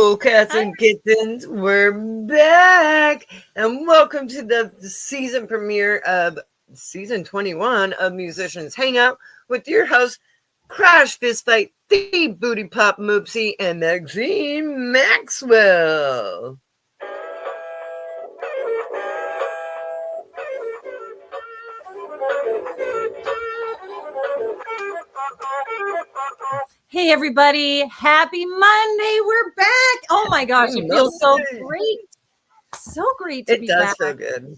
Hello, cats and kittens. We're back, and welcome to the season premiere of season 21 of Musicians Hangout with your host, Crash Fistfight, the Booty Pop Moopsie, and Maxine Maxwell. Hey everybody, happy Monday. We're back. Oh my gosh, it feels so great. So great to be back. It does feel good.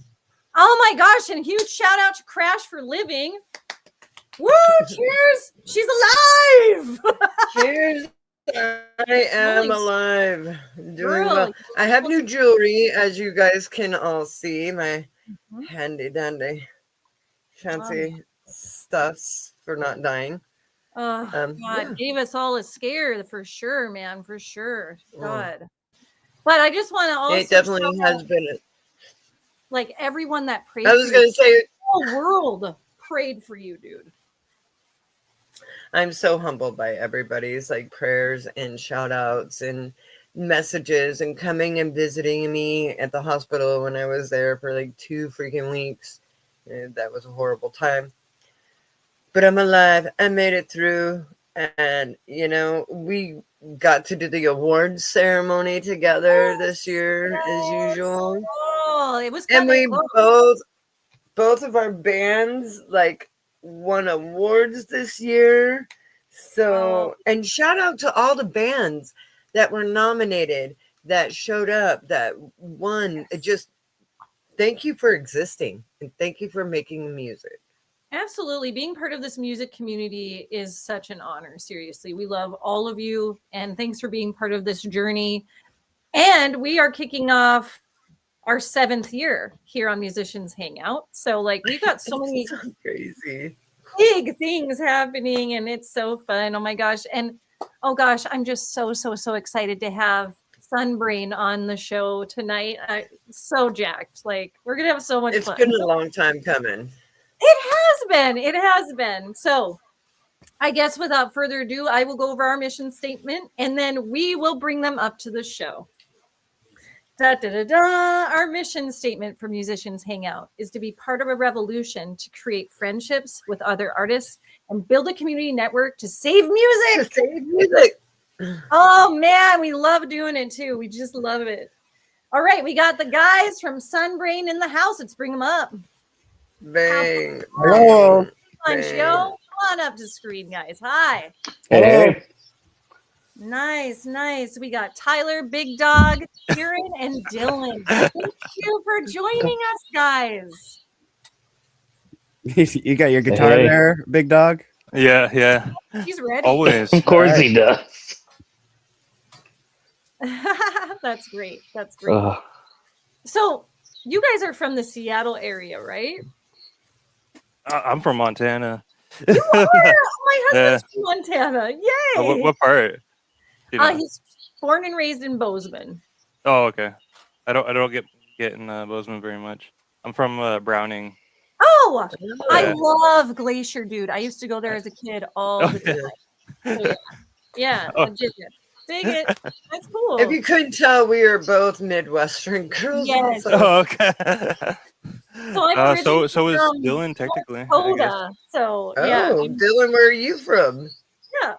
Oh my gosh, and huge shout out to Crash for living. Woo, cheers. She's alive. Cheers. I am alive. Doing well. I have new jewelry, as you guys can all see. My handy dandy fancy stuffs for not dying. Oh, God, gave us all a scare for sure, man, for sure. God. But I just want to also it definitely has been like everyone that prayed. I was going to say the whole world prayed for you, dude. I'm so humbled by everybody's like prayers and shout outs and messages and coming and visiting me at the hospital when I was there for like 2 freaking weeks. That was a horrible time. But I'm alive. I made it through. And, you know, we got to do the awards ceremony together this year as usual. Oh, it was and we both of our bands like won awards this year. So, and shout out to all the bands that were nominated, that showed up, that won. Just thank you for existing and thank you for making music. Absolutely. Being part of this music community is such an honor. Seriously. We love all of you. And thanks for being part of this journey. And we are kicking off our 7th year here on Musicians Hangout. So like we've got so many so crazy big things happening and it's so fun. Oh my gosh. And oh gosh, I'm just so excited to have Sunbrain on the show tonight. I'm so jacked. Like we're going to have so much fun. It's been a long time coming. It has been. So I guess without further ado, I will go over our mission statement and then we will bring them up to the show. Our mission statement for Musicians Hangout is to be part of a revolution to create friendships with other artists and build a community network to save music. Oh man, we love doing it too. We just love it. All right, we got the guys from Sunbrain in the house. Let's bring them up. Bang. Hello. Come on, show. Come on up to screen, guys. Hi. Hey. Nice. We got Tyler, Big Dog, Kieran, and Dylan. Thank you for joining us, guys. You got your guitar there, Big Dog? Yeah. He's ready. Always. Of course he does. That's great. So you guys are from the Seattle area, right? I'm from Montana. You are? My husband's from Montana. Yay! What part? You know? He's born and raised in Bozeman. Oh, okay. I don't get in Bozeman very much. I'm from Browning. Oh, I love Glacier, dude. I used to go there as a kid all the time. So, yeah. Dig it. That's cool. If you couldn't tell, we are both Midwestern girls. Yes. Oh, okay. So is Dylan technically. Dakota. So yeah. Dylan, where are you from? Yeah.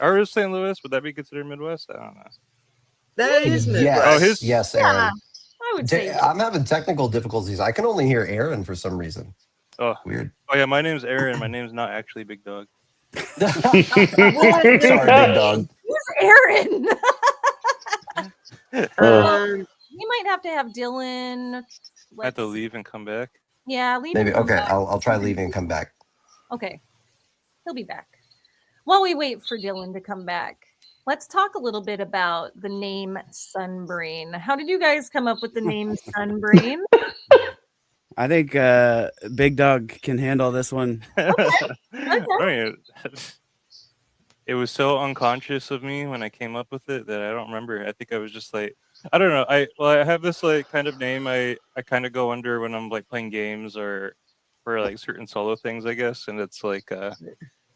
Or is St. Louis? Would that be considered Midwest? I don't know. That is Midwest. Yes, Aaron. Yeah, I would say. I'm having technical difficulties. I can only hear Aaron for some reason. Oh, weird. Oh yeah, my name's Aaron. My name's not actually Big Dog. Sorry, Big Dog. Who's Aaron? We might have to have Dylan. I have to leave and come back. Yeah, leave. Maybe. Okay, I'll try leaving and come back. Okay, he'll be back. While we wait for Dylan to come back, let's talk a little bit about the name Sunbrain. How did you guys come up with the name Sunbrain? I think Big Dog can handle this one. Okay. It was so unconscious of me when I came up with it that I don't remember. I think I was just like, I don't know. I have this like kind of name I kind of go under when I'm like playing games or for like certain solo things, I guess. And it's like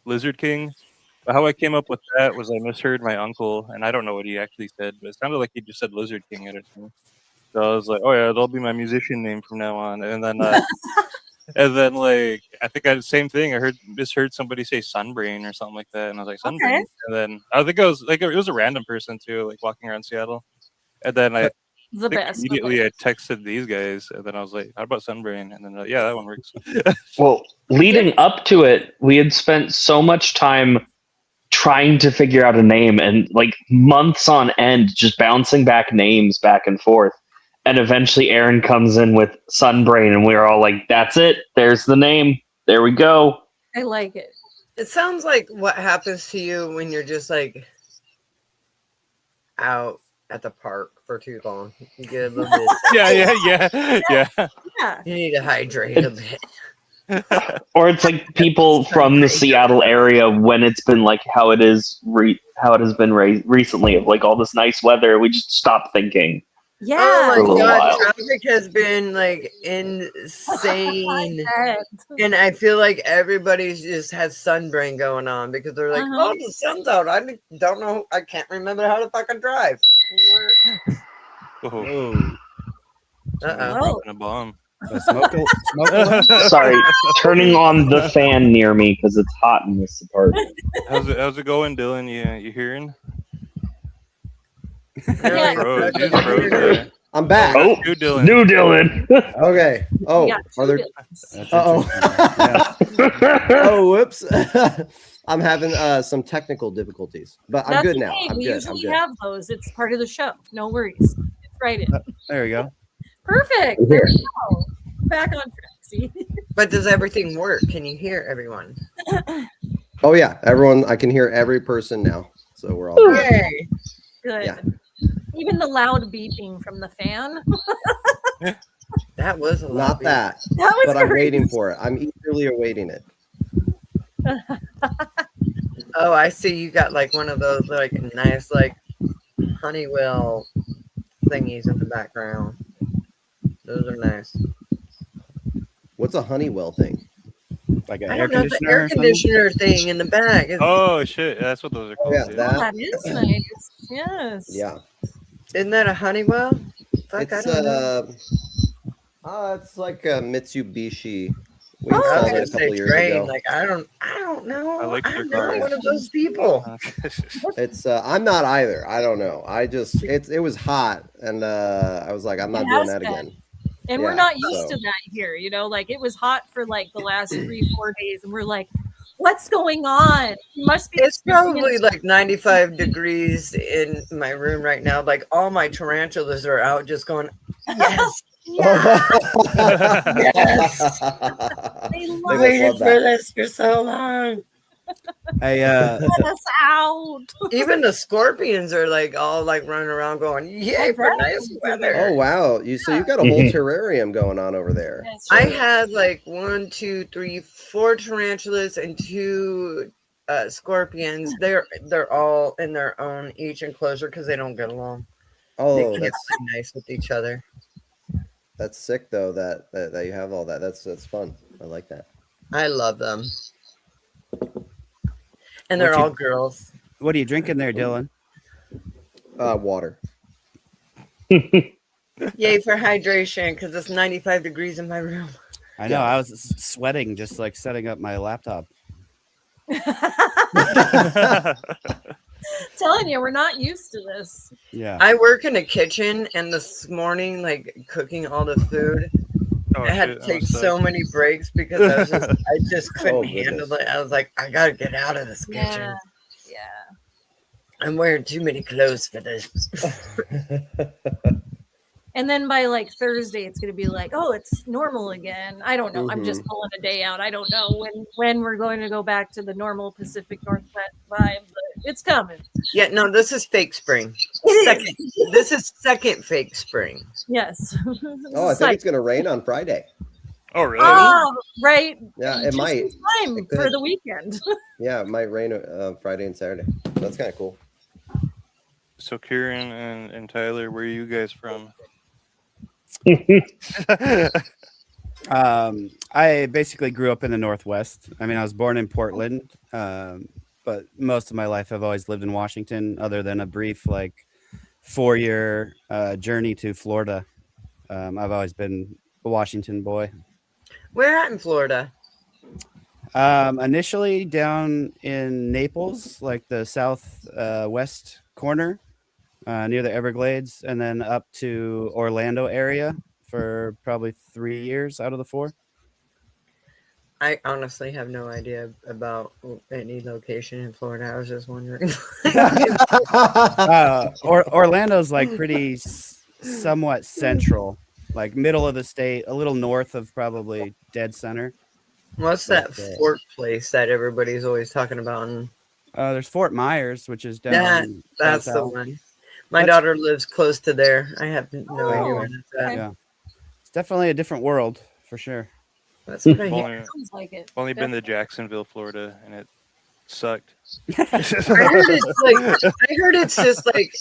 Lizard King. how I came up with that was I misheard my uncle, and I don't know what he actually said, but it sounded like he just said Lizard King at it. So I was like, oh yeah, that'll be my musician name from now on. And then like I think I same thing. I misheard somebody say Sunbrain or something like that, and I was like Sunbrain. Okay. And then I think it was like it was a random person too, like walking around Seattle. And then I The think best. immediately I texted these guys, and then I was like, how about Sunbrain? And then yeah, that one works. Well, leading up to it, we had spent so much time trying to figure out a name and like months on end just bouncing back names back and forth. And eventually Aaron comes in with Sunbrain and we were all like, that's it. There's the name. There we go. I like it. It sounds like what happens to you when you're just like out at the park for too long. You get a little bit. yeah. Yeah. You need to hydrate a bit. Or it's like people from the Seattle area when it's been like how it is how it has been recently of like all this nice weather. We just stop thinking. Yeah. Oh For a my little god, while. traffic has been like insane. I And I feel like everybody just has sunbrain going on because they're like, Uh-huh. oh, the sun's out. I don't know. I can't remember how to fucking drive. Oh, Oh, Uh-oh. Whoa. dropping a bomb. smoke alarm? Sorry, turning on the fan near me because it's hot in this apartment. How's it going, Dylan? You hearing? Yeah. Froze. You just froze there. I'm back. Oh, You, Dylan. new Dylan. Okay. Oh, Yeah, are there? That's Uh-oh. interesting. Yeah. Oh, whoops. I'm having some technical difficulties, but I'm That's good now. okay. I'm We good. I'm usually good. have those. It's part of the show. No worries. It's right in. There we go. Perfect. There you go. Back on track. See? But does everything work? Can you hear everyone? Oh yeah, everyone. I can hear every person now, so we're all good. Yay. Good. Yeah. Even the loud beeping from the fan. That was a lot. Not that, That was but I'm very- waiting for it. I'm eagerly awaiting it. Oh, I see. You got like one of those like nice like Honeywell thingies in the background. Those are nice. What's a Honeywell thing? Like an I air don't know the conditioner. air or something? conditioner thing in the back. Oh shit, that's what those are called. Yeah, dude. that. Oh, that is nice. Yes. Yeah, Isn't that a Honeywell? Fuck, I it's don't know. it's like a Mitsubishi. We Oh, I installed was it gonna a say couple years train. ago. Like I don't know. I like their I'm not cars. one of those people. It's I'm not either. I don't know. I just it was hot, and I was like, I'm not It doing has that been. again. And we're Yeah, not used so- to that here, you know, like it was hot for like the last 3-4 days, and we're like, what's going on? It must be It's probably like 95 degrees in my room right now. Like all my tarantulas are out just going, yes, yes. They They love must Waited love for that. this for so long. Hey, us out. Even the scorpions are like all like running around going, yay for nice weather. Oh wow! So you got a whole terrarium going on over there. That's I right. had like 1, 2, 3, 4 tarantulas and 2 scorpions. They're all in their own each enclosure because they don't get along. They Oh, can't be nice with each other. that's sick though. That you have all that. That's fun. I like that. I love them. And they're What you- all girls. what are you drinking there, Dylan? Water. Yay for hydration because it's 95 degrees in my room. I know. I was sweating just like setting up my laptop. Telling you, we're not used to this. Yeah. I work in a kitchen, and this morning, like cooking all the food, Oh, I had shit, to take that must so suck. many breaks because I just couldn't Oh, handle goodness. it. I was like, I gotta get out of this kitchen. Yeah. Yeah. I'm wearing too many clothes for this. And then by like Thursday, it's going to be like, oh, it's normal again. I don't know. I'm just pulling a day out. I don't know when we're going to go back to the normal Pacific Northwest vibe, but it's coming. Yeah, no, this is fake spring. Second, this is second fake spring. Yes. Oh, I think it's gonna rain on Friday. Oh really? Oh, right. Yeah, it Just might. in time It for could. the weekend. Yeah, it might rain Friday and Saturday. That's kind of cool. So Kieran and Tyler, where are you guys from? I basically grew up in the Northwest. I mean, I was born in Portland, but most of my life I've always lived in Washington, other than a brief 4-year journey to Florida. I've always been a Washington boy. Where at in Florida? Initially down in Naples, like the southwest corner, near the Everglades, and then up to Orlando area for probably 3 years out of the 4. I honestly have no idea about any location in Florida. I was just wondering. Orlando's like pretty somewhat central, like middle of the state, a little north of probably dead center. What's that fort place that everybody's always talking about? And there's Fort Myers, which is down. That's the one. My daughter lives close to there. I have no idea where that's at. Yeah, it's definitely a different world for sure. That's what I hear. Sounds like it. Only been to Jacksonville, Florida, and it sucked. I heard it's just like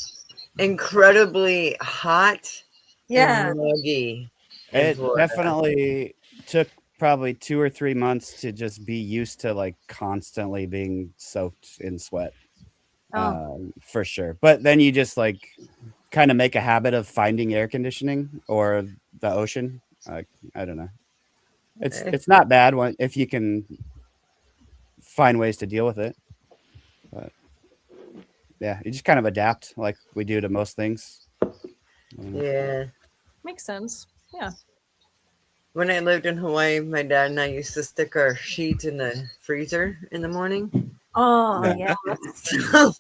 incredibly hot. Yeah. And muggy. It definitely took probably 2 or 3 months to just be used to like constantly being soaked in sweat. For sure. But then you just like kind of make a habit of finding air conditioning or the ocean. I don't know. It's not bad if you can find ways to deal with it. But yeah, you just kind of adapt like we do to most things. Yeah. Makes sense. Yeah. When I lived in Hawaii, my dad and I used to stick our sheets in the freezer in the morning. Oh yeah. So,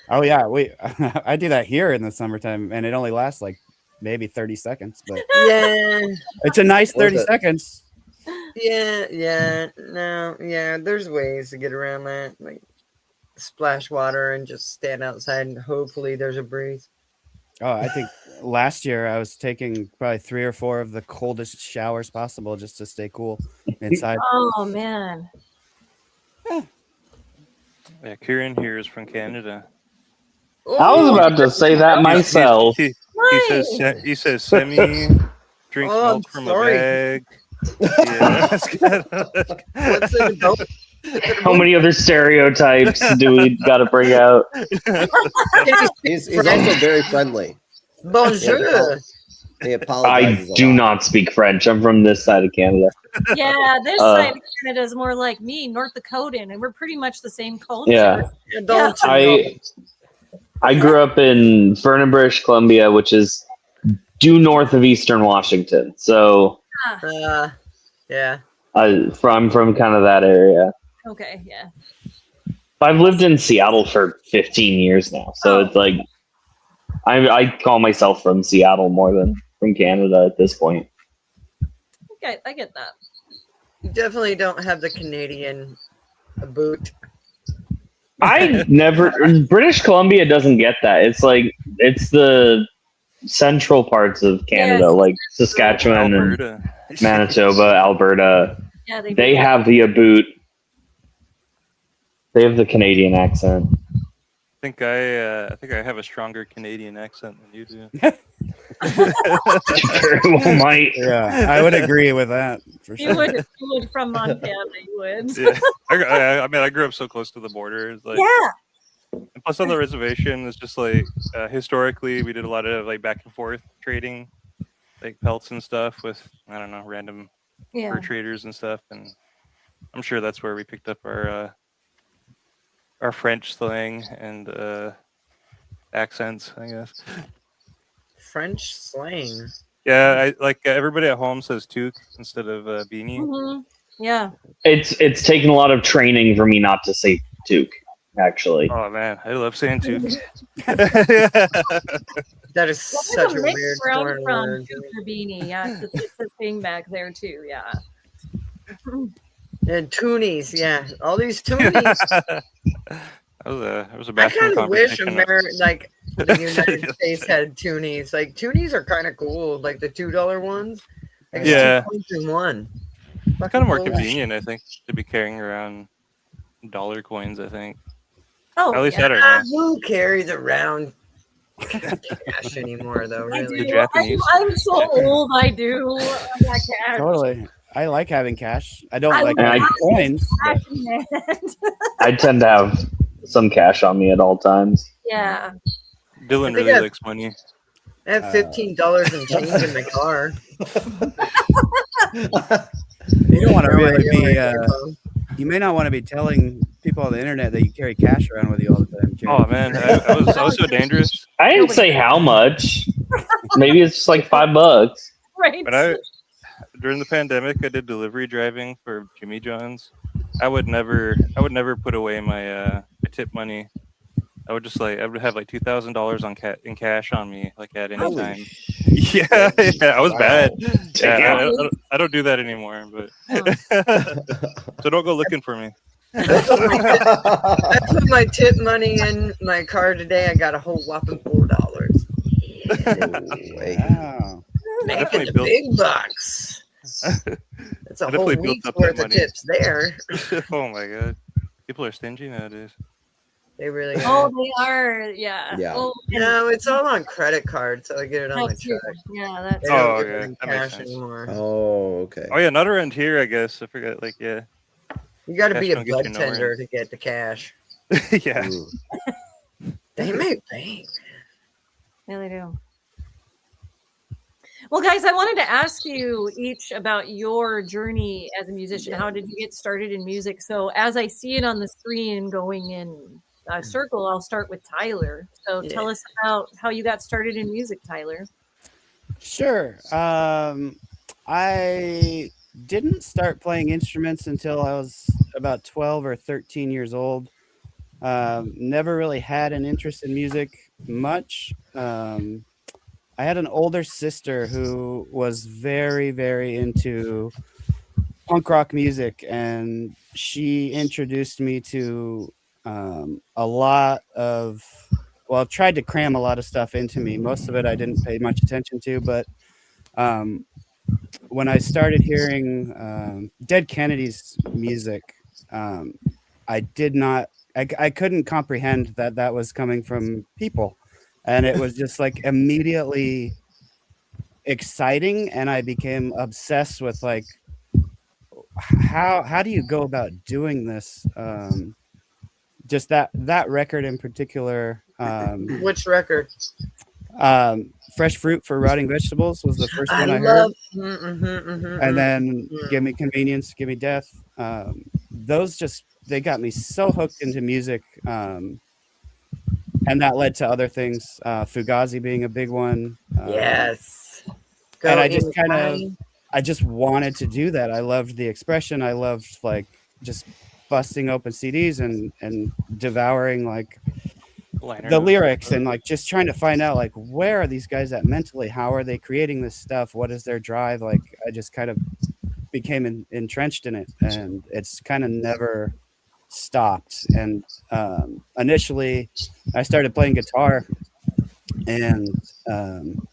oh yeah, I do that here in the summertime, and it only lasts like maybe 30 seconds. But yeah, it's a nice 30 seconds. Yeah. There's ways to get around that, like splash water and just stand outside and hopefully there's a breeze. Oh, I think last year I was taking probably 3 or 4 of the coldest showers possible just to stay cool inside. Oh man. Yeah, Kieran here is from Canada. I was about to say that myself. He says semi drinks milk from a bag. Yeah, What's it about? How many other stereotypes do we got to bring out? He's also very friendly. Bonjour. He apologizes. I do not speak French. I'm from this side of Canada. Yeah, this side of Canada is more like me, North Dakotan, and we're pretty much the same culture. Yeah. Yeah. I grew up in Vernon, British Columbia, which is due north of Eastern Washington. So yeah. I'm from kind of that area. Okay, yeah. I've lived in Seattle for 15 years now, so it's like I call myself from Seattle more than from Canada at this point. Okay, I get that. You definitely don't have the Canadian boot. I never. British Columbia doesn't get that. It's like it's the central parts of Canada, like Saskatchewan Alberta. and Manitoba, Alberta. Yeah, they have the boot. They have the Canadian accent. I think I have a stronger Canadian accent than you do. Very well might. Yeah, I would agree with that for sure. You would from Montana, you would. Yeah. I mean, I grew up so close to the border. It's like, and plus on the reservation, it's just like historically we did a lot of like back and forth trading, like pelts and stuff with random fur traders and stuff, and I'm sure that's where we picked up our French slang and accents, I guess. French slang. Yeah, everybody at home says toque instead of beanie. Mm-hmm. Yeah. It's taken a lot of training for me not to say toque, actually. Oh man, I love saying toque. That is such a weird foreign word. Toque or beanie. Yeah, it's a thing back there too. Yeah. And toonies, yeah, all these toonies. That was a I bathroom kind of wish conversation. the United States had toonies. Like toonies are kind of cool, like the $2 ones. Like, Yeah. 2 points in one. It's kind of more convenient, I think, to be carrying around dollar coins. I think. Oh, At least I don't know. Who carries around cash anymore, though? I Really? do. Japanese. I'm so old. I do. I got cash. Totally. I like having cash. I don't I like love having coins. cash but- in hand. I tend to have some cash on me at all times. Yeah. Dylan think really I- likes money. I have $15 in change in my car. You don't want to No really idea where be. it came from. You may not want to be telling people on the internet that you carry cash around with you all the time. Carrie. Oh man, I was so dangerous. I didn't say how much. Maybe it's just like $5. Right. But during the pandemic, I did delivery driving for Jimmy John's. I would never put away my tip money. I would have like $2,000 in cash on me, like at any Holy time. Yeah, I was Wow. bad. Yeah, Damn. I don't do that anymore, but so don't go looking for me. I put my tip money in my car today. I got a whole whopping $4. Wait. Wow. Making definitely the built- big bucks. It's a I whole definitely built week's up that worth of money. tips there. Oh my god, people are stingy nowadays. They really Oh, are. they are. Yeah. Yeah. Oh, No, it's all on credit card, so I get it on my that's true. check. Yeah, that's They don't Oh, give it okay. in That makes cash sense. anymore. Oh, okay. Oh yeah, not around here, I guess. I forgot. Like yeah, You got to Cash be a don't get you bud nowhere. tender to get the cash. yeah. Mm. They make bank. Yeah, they do. Well, guys, I wanted to ask you each about your journey as a musician. How did you get started in music? So, as I see it on the screen going in a circle, I'll start with Tyler. So, tell us about how you got started in music, Tyler. Sure. I didn't start playing instruments until I was about 12 or 13 years old. Never really had an interest in music much. I had an older sister who was very, very into punk rock music, and she introduced me to a lot of, well, tried to cram a lot of stuff into me. Most of it I didn't pay much attention to, but when I started hearing Dead Kennedy's music, I did not, I couldn't comprehend that that was coming from people. And it was just like immediately exciting. And I became obsessed with like, how do you go about doing this? Just that record in particular. Which record? Fresh Fruit for Rotting Vegetables was the first one I love. heard. And then Give Me Convenience, Give Me Death. Those just, they got me so hooked into music. And that led to other things, Fugazi being a big one. Yes. And I just kind of, I just wanted to do that. I loved the expression. I loved like just busting open CDs and devouring like Liner the notes. lyrics and like just trying to find out like where are these guys at mentally? How are they creating this stuff? What is their drive? Like I just kind of became entrenched in it, and it's kind of never stopped. And initially I started playing guitar, and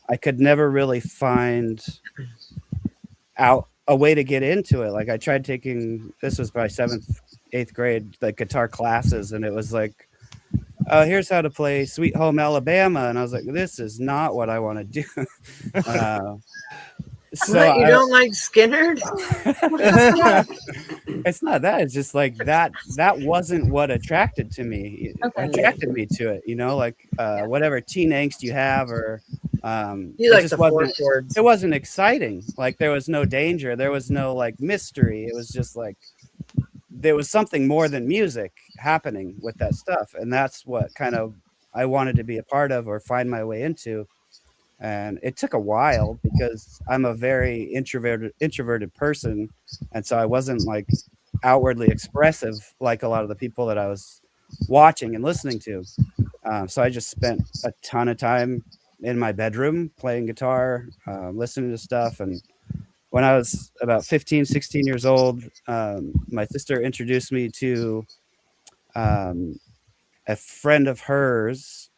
I could never really find out a way to get into it. Like I tried taking, this was my 7th, 8th grade, like guitar classes, and it was like, here's how to play Sweet Home Alabama, and I was like, this is not what I want to do. So What, you don't like Skinner? it's not that, it's just like that wasn't what attracted me to it, you know, like whatever teen angst you have, or You like the four chords. it wasn't exciting. Like there was no danger, there was no like mystery. It was just like there was something more than music happening with that stuff, and that's what kind of I wanted to be a part of or find my way into. And it took a while because I'm a very introverted person, and so I wasn't like outwardly expressive like a lot of the people that I was watching and listening to. So I just spent a ton of time in my bedroom playing guitar, listening to stuff. And when I was about 15, 16 years old, my sister introduced me to a friend of hers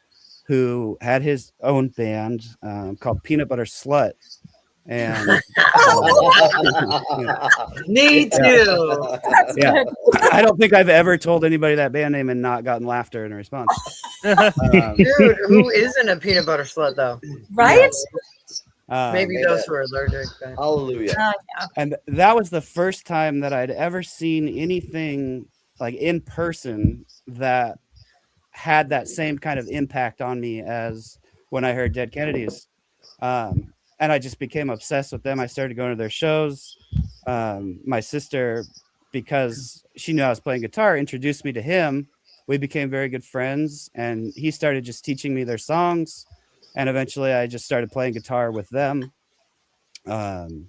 who had his own band called Peanut Butter Slut. And Me too. yeah, I don't think I've ever told anybody that band name and not gotten laughter in response. Dude, who isn't a peanut butter slut though? Right? Maybe Amen. those who are allergic. But... Hallelujah. Yeah. And that was the first time that I'd ever seen anything like in person that had that same kind of impact on me as when I heard Dead Kennedys. And I just became obsessed with them. I started going to their shows. My sister, because she knew I was playing guitar, introduced me to him. We became very good friends, and he started just teaching me their songs. And eventually I just started playing guitar with them. And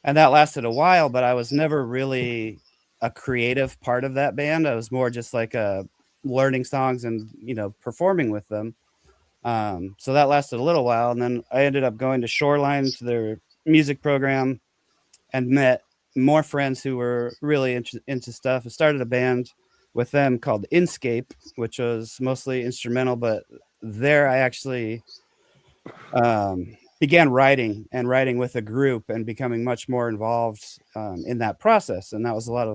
that lasted a while, but I was never really a creative part of that band. I was more just like learning songs and, performing with them. So that lasted a little while. And then I ended up going to Shoreline to their music program and met more friends who were really into stuff. I started a band with them called Inscape, which was mostly instrumental, but there I actually began writing with a group and becoming much more involved in that process. And that was a lot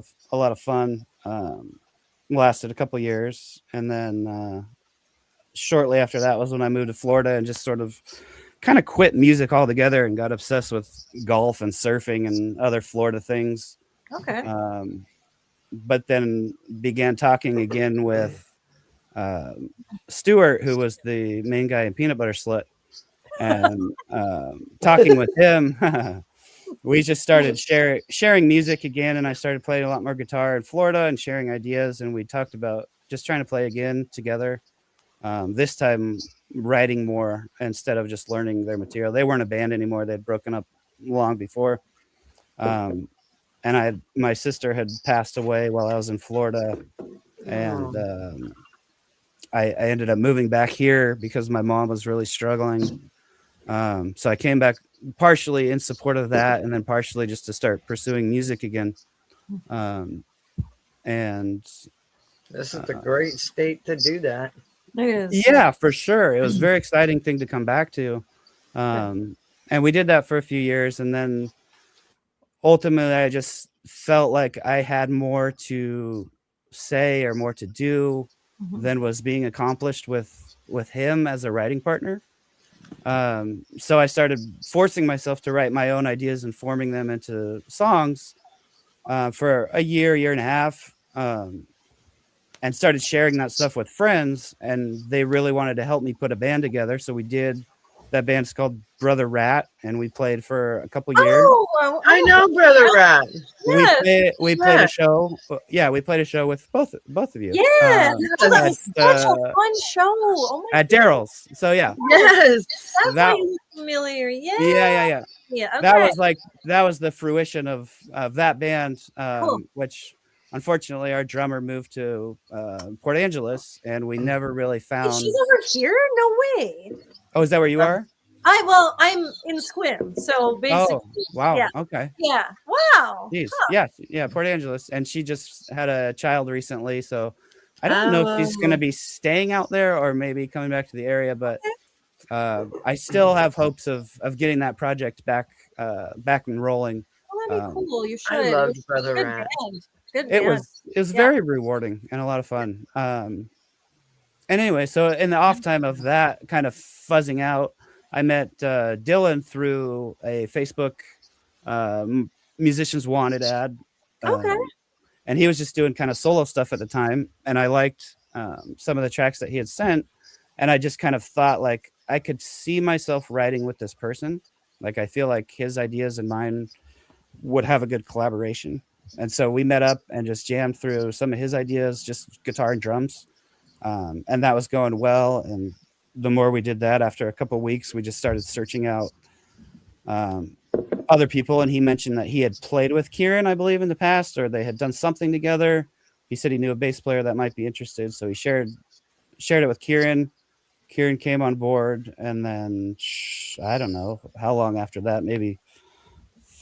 of fun. Lasted a couple years. And then shortly after that was when I moved to Florida and just sort of kind of quit music altogether and got obsessed with golf and surfing and other Florida things. Okay. But then began talking again with Stuart, who was the main guy in Peanut Butter Slut. And talking with him, we just started sharing music again. And I started playing a lot more guitar in Florida and sharing ideas. And we talked about just trying to play again together. This time writing more instead of just learning their material. They weren't a band anymore. They'd broken up long before. And my sister had passed away while I was in Florida. And I ended up moving back here because my mom was really struggling. So I came back partially in support of that, and then partially just to start pursuing music again. And this is a great state to do that. It is. Yeah, for sure. It was a very exciting thing to come back to. And we did that for a few years. And then ultimately, I just felt like I had more to say or more to do than was being accomplished with him as a writing partner. So I started forcing myself to write my own ideas and forming them into songs for a year and a half, and started sharing that stuff with friends. And they really wanted to help me put a band together. So we did. That band's called Brother Rat, and we played for a couple years. Oh, I know Brother Rat. Yes. We played a show. Yeah, we played a show with both of you. Yeah, that was such at, a fun show. Oh my at Daryl's. So yeah, Yes. that was familiar. Yeah. yeah. Yeah. Okay. That was the fruition of that band, Cool. which unfortunately our drummer moved to Port Angeles, and we never really found. She's over here? No way. Oh, is that where you are? I'm in Squim, so basically. Oh, wow. Yeah. Okay. Yeah. Wow. Jeez. Yeah, Port Angeles, and she just had a child recently, so I don't know if she's going to be staying out there or maybe coming back to the area, but I still have hopes of getting that project back and rolling. Oh, that'd be cool. You should. I loved Brother Good Rat. band. Good It band. was very rewarding and a lot of fun. And anyway, so in the off time of that kind of fuzzing out, I met Dylan through a Facebook Musicians Wanted ad. Okay. And he was just doing kind of solo stuff at the time. And I liked some of the tracks that he had sent. And I just kind of thought, like, I could see myself writing with this person. Like, I feel like his ideas and mine would have a good collaboration. And so we met up and just jammed through some of his ideas, just guitar and drums. And that was going well. And the more we did that, after a couple of weeks, we just started searching out other people. And he mentioned that he had played with Kieran, I believe, in the past, or they had done something together. He said he knew a bass player that might be interested. So he shared it with Kieran. Kieran came on board. And then I don't know how long after that, maybe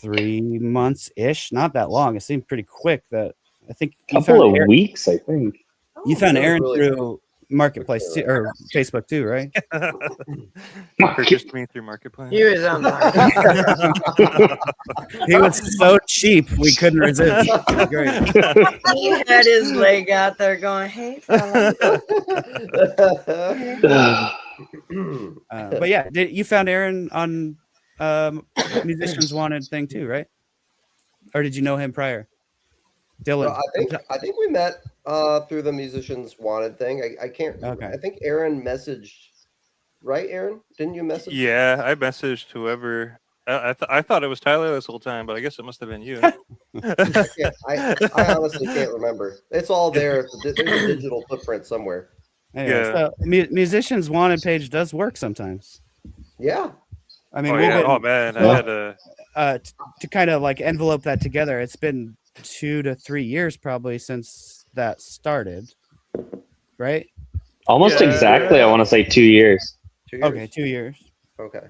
3 months ish. Not that long. It seemed pretty quick. That I think a couple of weeks, I think. You found Aaron really through Marketplace too, or Facebook too, right? Purchased me through Marketplace. He was on He was so cheap, we couldn't resist. Great. He had his leg out there going, "Hey, fella." But yeah, you found Aaron on Musicians Wanted thing too, right? Or did you know him prior? Dylan. Well, I think we met through the Musicians Wanted thing. I can't. Okay. I think Aaron messaged. Right, Aaron? Didn't you message? Yeah, I messaged whoever. I thought it was Tyler this whole time, but I guess it must have been you. I honestly can't remember. It's all there. There's a digital footprint somewhere. Anyway, Yeah. so Musicians Wanted page does work sometimes. Yeah. I mean, Oh, we've yeah. been, Oh man, I had a. to kind of like envelope that together. It's been 2 to 3 years probably since that started, right? Almost Yeah. exactly. I want to say 2 years. 2 years. Okay, 2 years. Okay.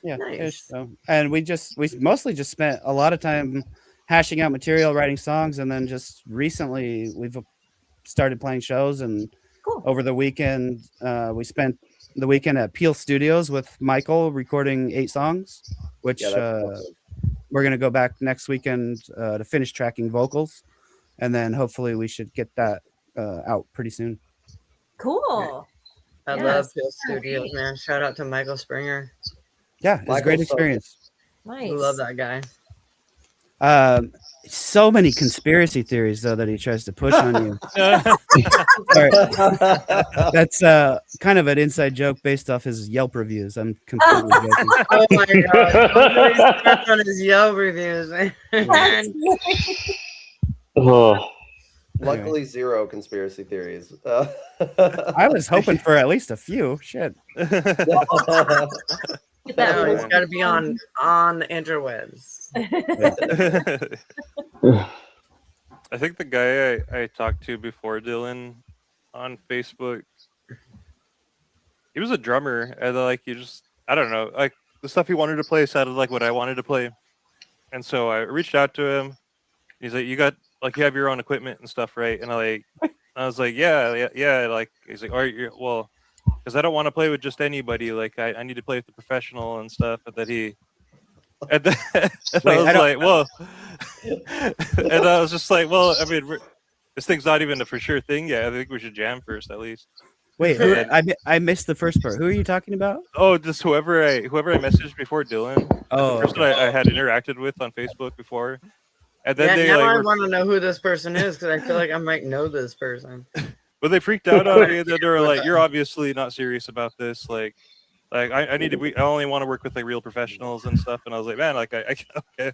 Yeah. Nice. So, and we mostly just spent a lot of time hashing out material, writing songs, and then just recently we've started playing shows. And Cool. over the weekend, we spent the weekend at Peel Studios with Michael recording 8 songs, which Yeah, that's awesome. we're gonna go back next weekend to finish tracking vocals, and then hopefully we should get that out pretty soon. Cool. I Yes. love Phil Studios, man. Shout out to Michael Springer. Yeah, it's a great Michael's so experience. Nice. I love that guy. So many conspiracy theories though that he tries to push on you. Sorry. That's kind of an inside joke based off his Yelp reviews. I'm completely joking. Oh my god. Somebody stepped on his Yelp reviews, man. Oh, Luckily, zero conspiracy theories. I was hoping for at least a few. Shit. Get that No, one. it's got to be on the interwebs. I think the guy I talked to before Dylan on Facebook, he was a drummer, and like I don't know, like the stuff he wanted to play sounded like what I wanted to play, and so I reached out to him. He's like, "You got like you have your own equipment and stuff, right?" And I was like, "Yeah." Like he's like, "All right, well, because I don't want to play with just anybody. Like I need to play with the professional and stuff." And that he. And then Wait, I was like, well, and I was just like, well, I mean, this thing's not even a for sure thing yet. I think we should jam first, at least. Wait, I missed the first part. Who are you talking about? Oh, just whoever I messaged before Dylan. Oh, the person I had interacted with on Facebook before, and then Yeah, they now like, I want to know who this person is because I feel like I might know this person. but they freaked out on me. And then they were like, "You're obviously not serious about this. Like I need to. I only want to work with like real professionals and stuff." And I was like, "Man, like I okay."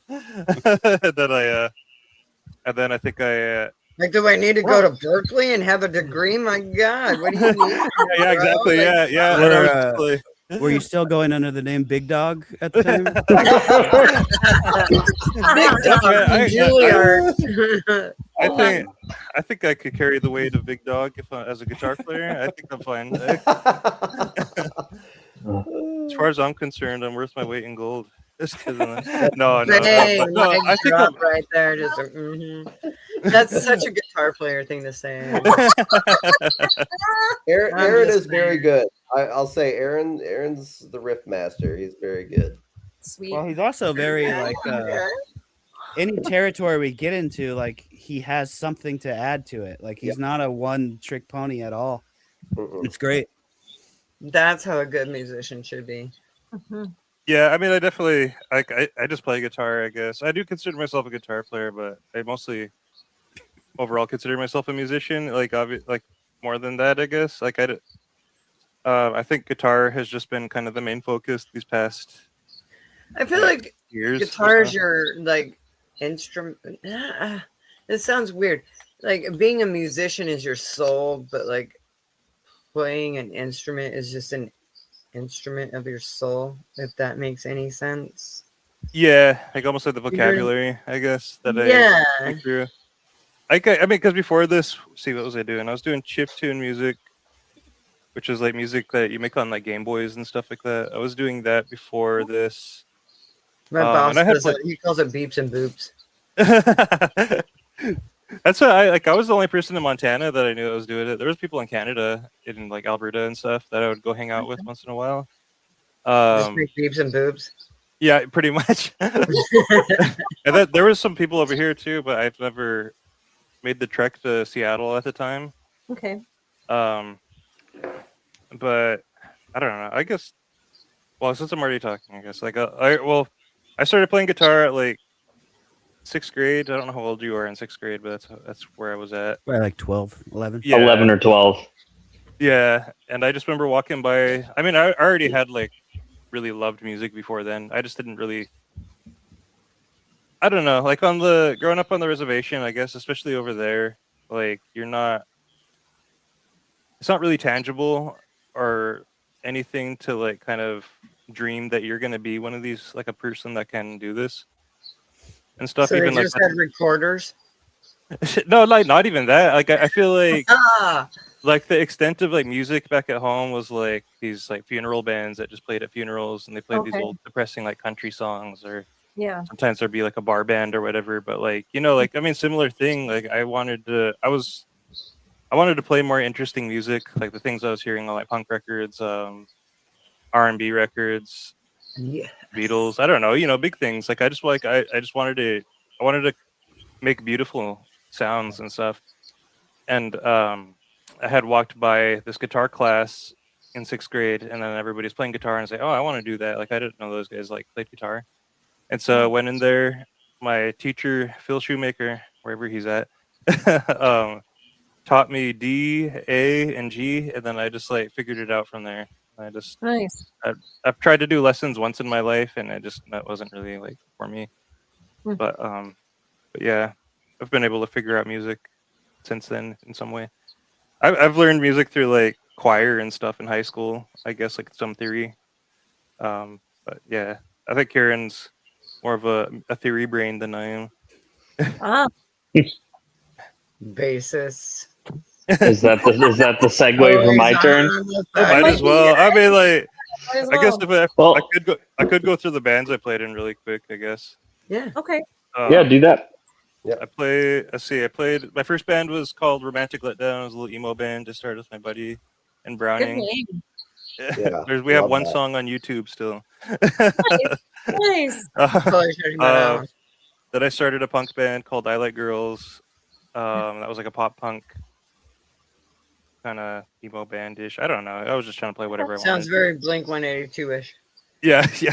and then I think I. Like, do I need to go to Berkeley and have a degree? My God, what do you need? Yeah, exactly. Like, Yeah. And I was just like, Were you still going under the name Big Dog at the time? Big Dog from Juilliard. I think I could carry the weight of Big Dog as a guitar player. I think I'm fine. As far as I'm concerned, I'm worth my weight in gold. Just kidding. No. Dang, No, mic I think drop right there. Just That's such a guitar player thing to say. Aaron is very good. I'll say Aaron's the riff master. He's very good. Sweet. Well, he's also very like any territory we get into, like he has something to add to it. Like he's not a one trick pony at all. It's great. That's how a good musician should be. Mm-hmm. Yeah, I mean, I definitely I just play guitar. I guess I do consider myself a guitar player, but I mostly overall consider myself a musician. Like more than that, I guess. Like I think guitar has just been kind of the main focus these past. I feel like years. guitar is your like instrument. It sounds weird. Like being a musician is your soul, but like playing an instrument is just an instrument of your soul, if that makes any sense. Yeah, like almost like the vocabulary, I guess, that Yeah. I went through. I mean, because before this, see, what was I doing? I was doing chiptune music, which is like music that you make on like Game Boys and stuff like that. I was doing that before this. My boss and I had does it, he calls it beeps and boops. That's what I was the only person in Montana that I knew that was doing it. There was people in Canada, in like Alberta and stuff, that I would go hang out with once in a while. Just make beeps and boobs. Yeah, pretty much. And then there was some people over here too, but I've never made the trek to Seattle at the time. Okay. But I don't know. I guess Well, since I'm already talking, I guess I started playing guitar at like 6th grade. I don't know how old you are in 6th grade, but that's where I was at. Probably like 12, 11. Yeah, 11 or 12. yeah. And I just remember walking by. I mean, I already had like really loved music before then. I just didn't really. I don't know. Like growing up on the reservation, I guess, especially over there, like you're not. It's not really tangible or anything to like kind of dream that you're gonna be one of these, like a person that can do this and stuff. So they Even like just had recorders. no, like not even that. Like I feel like Ah, like the extent of like music back at home was like these like funeral bands that just played at funerals, and they played these Okay. old depressing like country songs, or Yeah. sometimes there'd be like a bar band or whatever. But like like I mean, similar thing. Like I wanted to play more interesting music, like the things I was hearing on like punk records, R&B records, yeah. Beatles. I don't know, big things. Like I just wanted to make beautiful sounds and stuff. And I had walked by this guitar class in 6th grade, and then everybody's playing guitar and say, "Oh, I want to do that." Like I didn't know those guys like played guitar, and so I went in there. My teacher, Phil Shoemaker, wherever he's at, taught me D, A, and G, and then I just like figured it out from there. Nice. I've tried to do lessons once in my life, and that wasn't really like for me. Hmm. But yeah, I've been able to figure out music since then in some way. I've learned music through like choir and stuff in high school, I guess, like some theory. But yeah, I think Kieran's more of a theory brain than I am. Ah, Basis. Is that the segue for my turn? Might as well. I mean, like, might as I guess well. if Well, I could go through the bands I played in really quick, I guess. Yeah. Okay. yeah, do that. I played my first band was called Romantic Letdown. It was a little emo band. I started with my buddy in Good Browning. name. Yeah, We have love one that. song on YouTube still. Nice. Totally checking that out. Then I started a punk band called I Like Girls. That was like a pop punk kind of emo bandish. I don't know. I was just trying to play whatever I Sounds wanted. very Blink 182-ish. Yeah, yeah,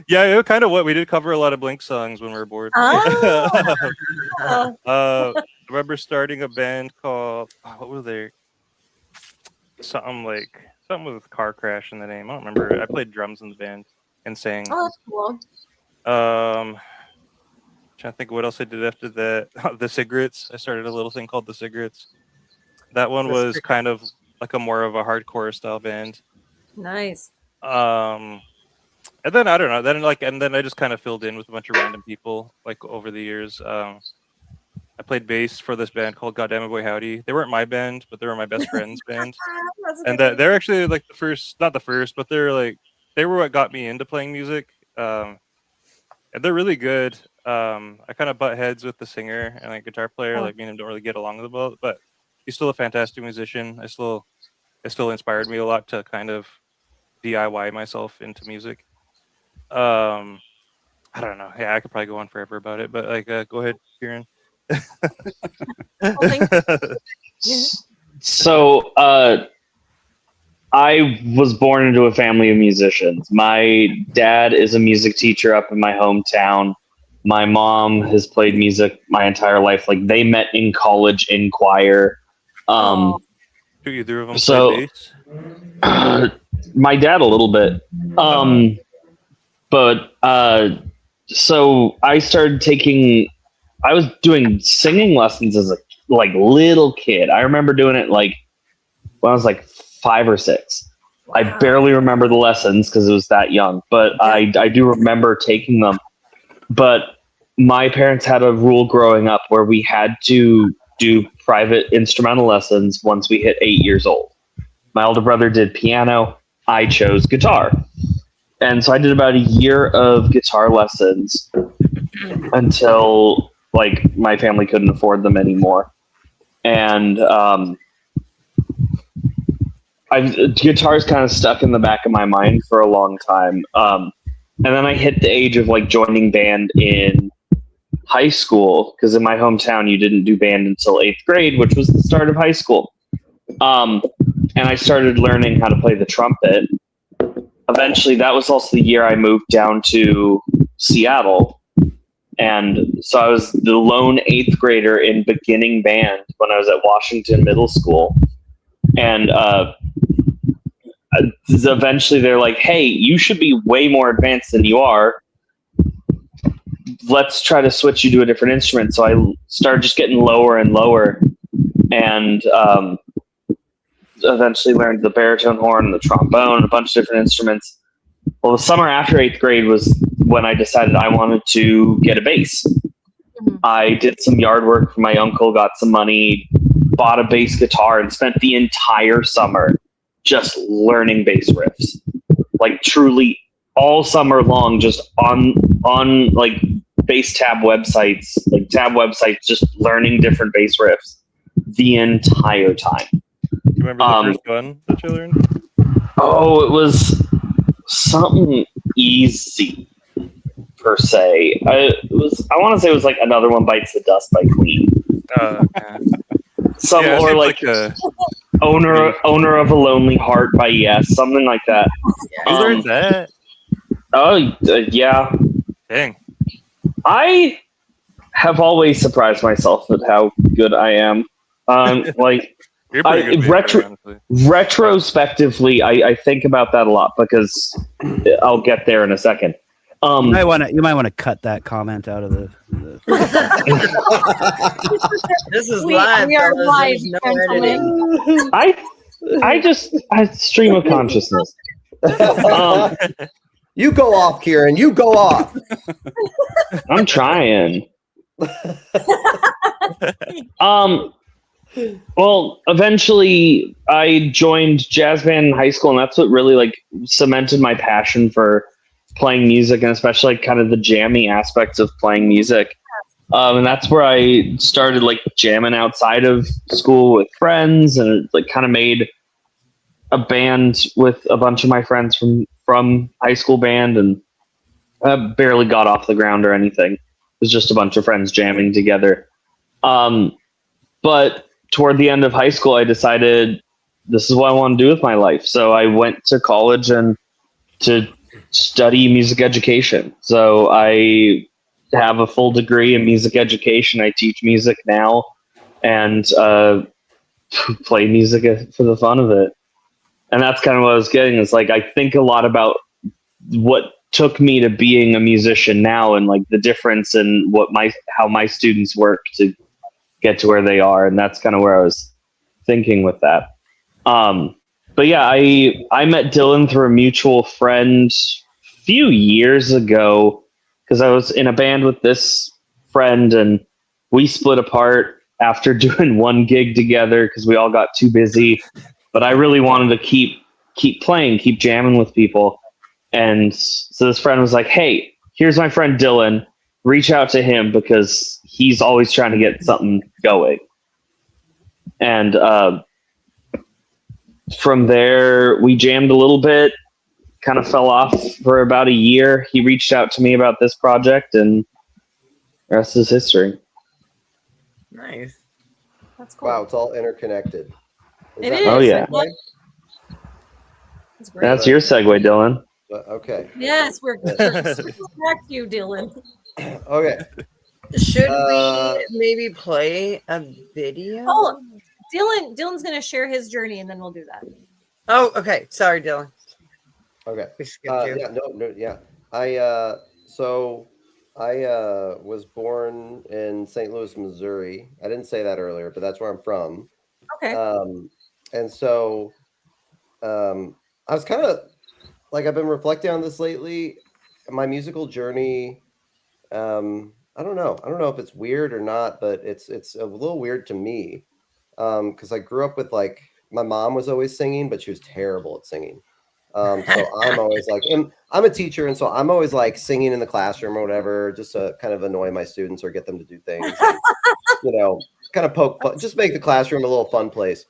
yeah. It kind of what we did cover a lot of Blink songs when we were bored. Oh. I remember starting a band called what was there? Something with car crash in the name. I don't remember. I played drums in the band and sang. Oh, that's cool. Trying to think what else I did after that. The Cigarettes. I started a little thing called The Cigarettes. That one was kind of like a more of a hardcore style band. Nice. And then I don't know. Then I just kind of filled in with a bunch of random people like over the years. I played bass for this band called Goddamn Boy Howdy. They weren't my band, but they were my best friend's band. And they're actually like not the first, but they were what got me into playing music. And they're really good. I kind of butt heads with the singer and like guitar player. Like me and him don't really get along with both, but he's still a fantastic musician. It still inspired me a lot to kind of DIY myself into music. I don't know. Yeah, I could probably go on forever about it, but like, go ahead, Kieran. So, I was born into a family of musicians. My dad is a music teacher up in my hometown. My mom has played music my entire life. Like they met in college in choir. Do either of them play bass? My dad a little bit. So I started I was doing singing lessons as a little kid. I remember doing it like when I was like 5 or 6. Wow. I barely remember the lessons because it was that young, but I do remember taking them. But my parents had a rule growing up where we had to do private instrumental lessons once we hit 8 years old. My older brother did piano. I chose guitar. And so I did about a year of guitar lessons until like my family couldn't afford them anymore. And guitar's kind of stuck in the back of my mind for a long time. And then I hit the age of like joining band in high school, because in my hometown you didn't do band until 8th grade, which was the start of high school. And I started learning how to play the trumpet. eventually, that was also the year I moved down to Seattle. And so I was the lone 8th grader in beginning band when I was at Washington Middle School. And eventually they're like, hey, you should be way more advanced than you are. Let's try to switch you to a different instrument. So I started just getting lower and lower. And eventually learned the baritone horn and the trombone and a bunch of different instruments. Well, the summer after 8th grade was when I decided I wanted to get a bass. Mm-hmm. I did some yard work for my uncle, got some money, bought a bass guitar, and spent the entire summer just learning bass riffs. Like truly all summer long, just on like bass tab websites, just learning different bass riffs the entire time. You remember the first one that you learned? Oh, it was something easy per se. I want to say it was like Another One Bites the Dust by Queen. Owner of a Lonely Heart by Yes, something like that. You learned that? Oh yeah. Dang. I have always surprised myself at how good I am. Like retrospectively, I think about that a lot because I'll get there in a second. You might want to cut that comment out of the This is live. We are live. No editing. I stream of consciousness. You go off, Kieran. You go off. I'm trying. Well, eventually I joined jazz band in high school, and that's what really like cemented my passion for playing music, and especially like, kind of the jamming aspects of playing music. And that's where I started like jamming outside of school with friends, and like kind of made a band with a bunch of my friends from high school band, and I barely got off the ground or anything. It was just a bunch of friends jamming together. But toward the end of high school, I decided this is what I want to do with my life. So I went to college and to study music education. So I have a full degree in music education. I teach music now and play music for the fun of it. And that's kind of what I was getting. It's like I think a lot about what took me to being a musician now, and like the difference in how my students work to get to where they are, and that's kind of where I was thinking with that. But yeah, I met Dylan through a mutual friend a few years ago because I was in a band with this friend, and we split apart after doing one gig together because we all got too busy. But I really wanted to keep playing, keep jamming with people. And so this friend was like, hey, here's my friend Dylan. Reach out to him because he's always trying to get something going. And from there, we jammed a little bit, kind of fell off for about a year. He reached out to me about this project, and the rest is history. Nice. That's cool. Wow, it's all interconnected. It is. Oh, yeah. That's great. That's your segue, Dylan. Okay. Yes, we're back to you, Dylan. Okay. Should we maybe play a video? Oh, Dylan's going to share his journey, and then we'll do that. Oh, okay. Sorry, Dylan. Okay. We skipped you. Yeah. I was born in St. Louis, Missouri. I didn't say that earlier, but that's where I'm from. Okay. And so I was kind of like, I've been reflecting on this lately. My musical journey, I don't know if it's weird or not, but it's a little weird to me. Because I grew up with like, my mom was always singing, but she was terrible at singing. So I'm always like, and I'm a teacher, and so I'm always like singing in the classroom or whatever, just to kind of annoy my students or get them to do things. And, kind of poke fun, just make the classroom a little fun place,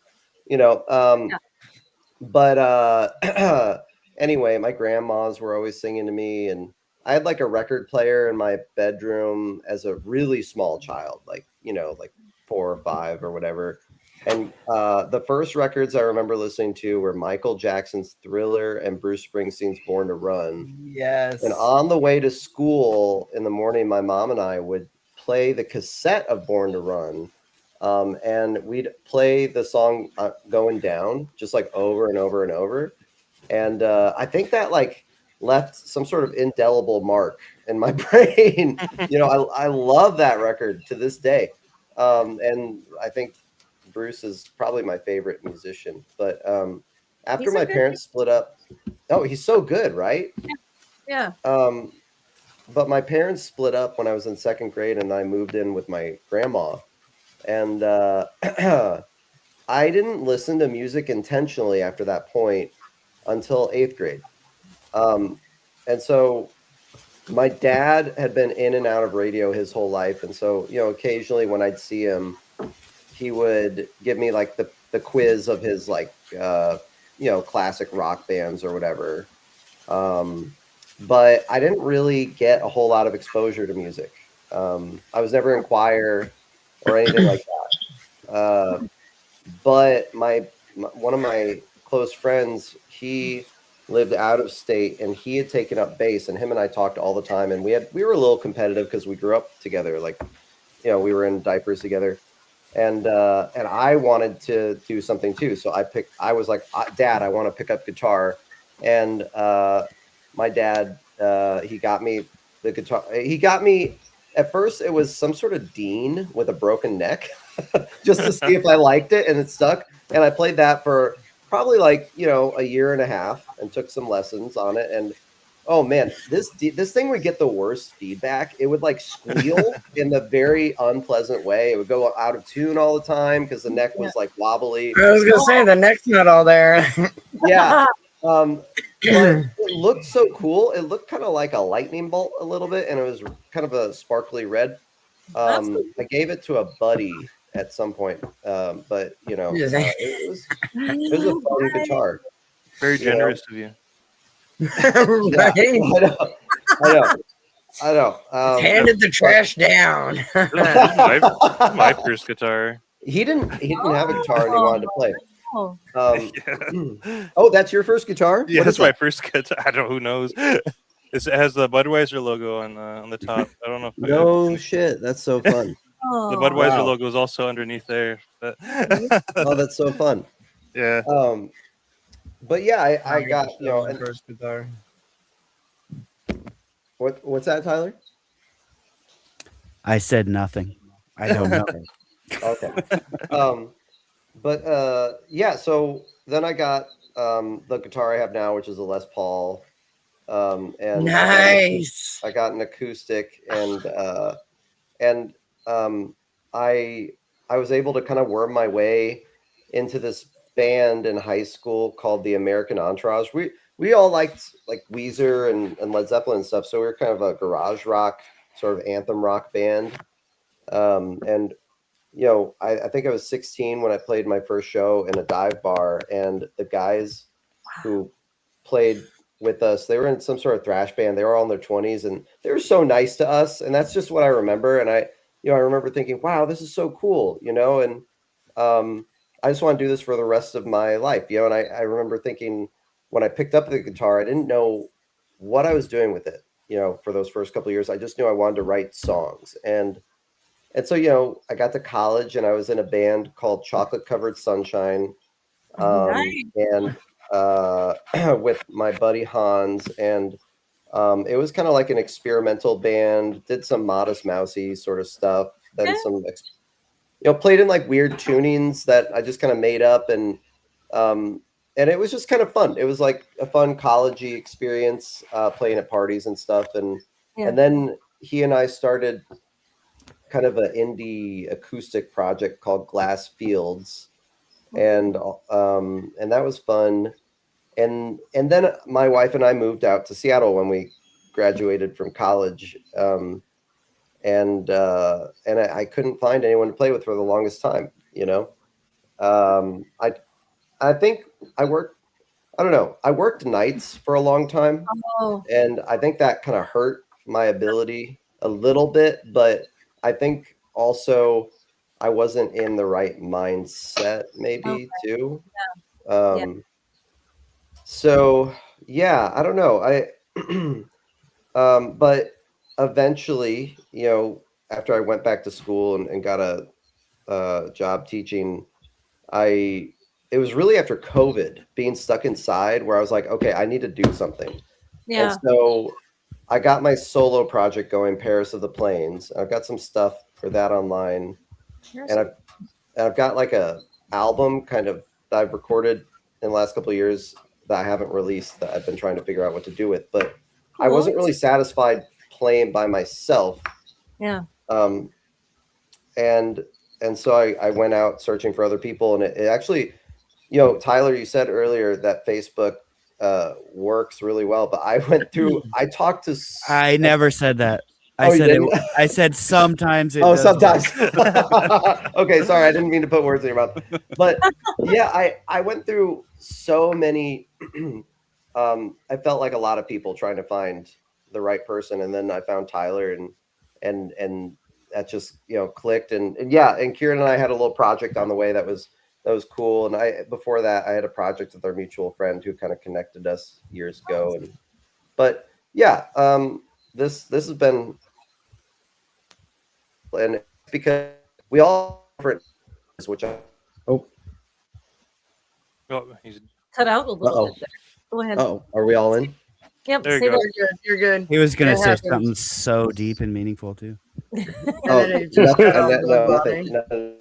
But anyway, my grandmas were always singing to me, and I had like a record player in my bedroom as a really small child, like 4 or 5 or whatever. And the first records I remember listening to were Michael Jackson's Thriller and Bruce Springsteen's Born to Run. Yes. And on the way to school in the morning, my mom and I would play the cassette of Born to Run. And we'd play the song Going Down just like over and over and over. And I think that like left some sort of indelible mark in my brain. You know, I love that record to this day. And I think Bruce is probably my favorite musician. But after my parents split up, oh, he's so good, right? Yeah. But my parents split up when I was in second grade, and I moved in with my grandma. And I didn't listen to music intentionally after that point until eighth grade. And so my dad had been in and out of radio his whole life. And so, you know, occasionally when I'd see him, he would give me like the quiz of his like, you know, classic rock bands or whatever. But I didn't really get a whole lot of exposure to music. I was never in choir or anything like that. But one of my close friends, he lived out of state and he had taken up bass, and him and I talked all the time, and we were a little competitive because we grew up together, like, you know, we were in diapers together, and I wanted to do something too. So I was like, Dad, I want to pick up guitar. And my dad, he got me the guitar. He got me, at first it was some sort of Dean with a broken neck just to see if I liked it, and it stuck. And I played that for probably like, you know, a year and a half and took some lessons on it. And oh man, this thing would get the worst feedback. It would like squeal in the very unpleasant way. It would go out of tune all the time because the neck was like wobbly. I was gonna say the neck's not all there. Yeah. But it looked so cool. It looked kind of like a lightning bolt a little bit, and it was kind of a sparkly red. I gave it to a buddy at some point, but you know, it was a fun guitar. Very generous of you. Yeah, I know. Handed the trash down. This is my first guitar. He didn't have a guitar and he wanted to play. Oh, Oh, that's your first guitar? Yeah, What that's is my that? first guitar. I don't know, who knows. It has the Budweiser logo on the top. I don't know if No shit, that's so fun. the Budweiser Wow. logo is also underneath there. But Oh, that's so fun. yeah. But yeah, I got, you know, and first guitar. what's that, Tyler? I said nothing. I don't know. Okay. But yeah, so then I got the guitar I have now, which is a Les Paul. And Nice. I got an acoustic, and I was able to kind of worm my way into this band in high school called the American Entourage. We all liked like Weezer and Led Zeppelin and stuff, so we were kind of a garage rock sort of anthem rock band. And you know, I think I was 16 when I played my first show in a dive bar, and the guys who played with us, they were in some sort of thrash band. They were all in their 20s, and they were so nice to us. And that's just what I remember. And I remember thinking, wow, this is so cool, you know, and I just want to do this for the rest of my life, you know. And I remember thinking when I picked up the guitar, I didn't know what I was doing with it, you know, for those first couple of years. I just knew I wanted to write songs. And so, you know, I got to college and I was in a band called Chocolate Covered Sunshine. And with my buddy Hans, and it was kind of like an experimental band, did some Modest Mousy sort of stuff, then some, you know, played in like weird tunings that I just kind of made up, and it was just kind of fun. It was like a fun collegey experience, playing at parties and stuff, and then he and I started kind of an indie acoustic project called Glass Fields, and that was fun. And then my wife and I moved out to Seattle when we graduated from college, and I couldn't find anyone to play with for the longest time. You know, I think I worked nights for a long time, and I think that kind of hurt my ability a little bit. But I think also I wasn't in the right mindset, maybe too. Yeah. So yeah, I don't know. But eventually, after I went back to school and got a job teaching, it was really after COVID being stuck inside where I was like, okay, I need to do something. Yeah. And so I got my solo project going, Paris of the Plains. I've got some stuff for that online, and I've got like a album kind of that I've recorded in the last couple of years that I haven't released that I've been trying to figure out what to do with. But I Cool. wasn't really satisfied playing by myself. Yeah. And so I went out searching for other people, and it actually, Tyler, you said earlier that Facebook works really well, but I talked to. I never said that. Oh, you didn't? I said sometimes it Oh, does sometimes. Okay, sorry, I didn't mean to put words in your mouth. But yeah, I went through so many. I felt like a lot of people trying to find the right person, and then I found Tyler, and that just clicked, and yeah, and Kieran and I had a little project on the way that was cool, and before that I had a project with our mutual friend who kind of connected us years ago, but yeah, this has been. And because we all have different, which Oh, he's Cut out a little Uh-oh. bit there. Go ahead. are we all in? Yep. There you Stay go. there. You're good. He was gonna It say happens. something so deep and meaningful too. And then it just got all blood nothing.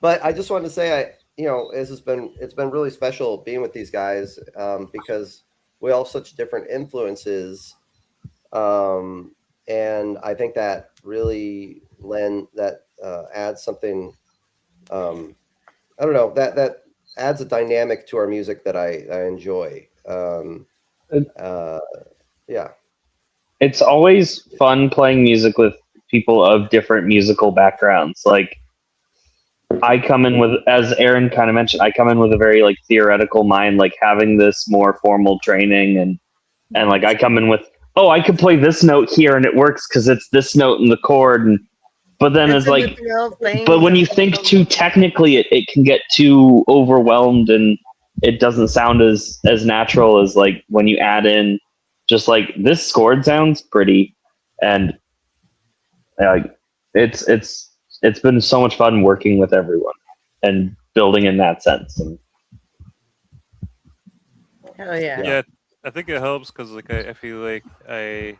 But I just wanted to say, it's been really special being with these guys, because we all have such different influences, and I think that really adds something. I don't know, that adds a dynamic to our music that I enjoy. Yeah. It's always fun playing music with people of different musical backgrounds. Like, I come in with, as Aaron kind of mentioned, I come in with a very like theoretical mind, like having this more formal training, and like I come in with, oh, I could play this note here and it works because it's this note in the chord, and but then it's like, but when you think too technically, it can get too overwhelmed, and it doesn't sound as natural as like when you add in just like this chord sounds pretty, and it's been so much fun working with everyone and building in that sense. And Hell yeah. Yeah, I think it helps because like I feel like I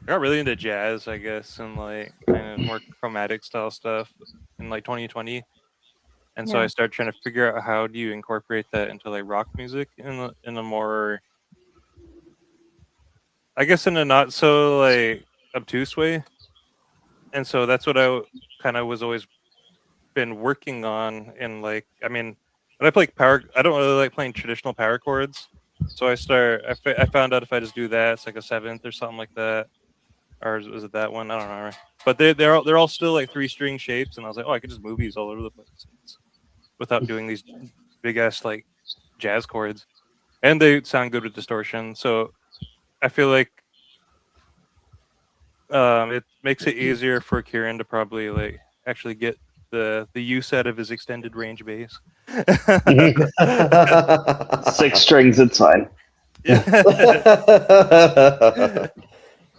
got really into jazz, I guess, and like kind of more chromatic style stuff in like 2020, and so Yeah. I started trying to figure out how do you incorporate that into like rock music in a more, I guess, in a not so like obtuse way, and so that's what I kind of was always been working on. And like, I mean, when I play power, I don't really like playing traditional power chords. So I found out if I just do that, it's like a seventh or something like that, or was it that one? I don't know. But they're all still like 3-string shapes, and I was like, oh, I could just move these all over the place without doing these big ass like jazz chords, and they sound good with distortion. So I feel like it makes it easier for Kieran to probably like actually get the use out of his extended range bass. 6 strings, it's fine.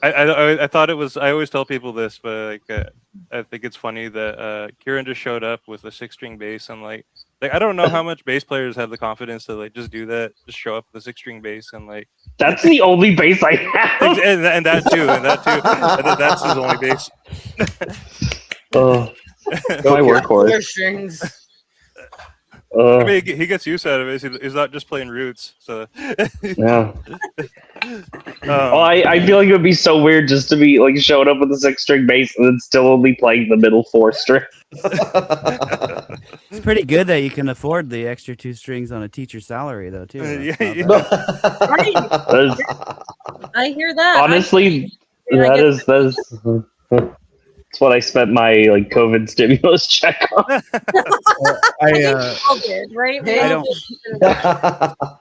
I thought it was. I always tell people this, but like, I think it's funny that Kieran just showed up with a 6-string bass, and like I don't know how much bass players have the confidence to like just do that, just show up with a 6-string bass, and like that's the only bass I have, and that too, and that's his only bass. Oh, my workhorse. 4 strings. I mean, he gets use out of it. He's not just playing roots. So yeah. I feel like it would be so weird just to be like showing up with a 6-string bass and then still only playing the middle 4 string. It's pretty good that you can afford the extra 2 strings on a teacher's salary, though, too. I hear that. Honestly, that's what I spent my like COVID stimulus check on. I all did, right? I don't.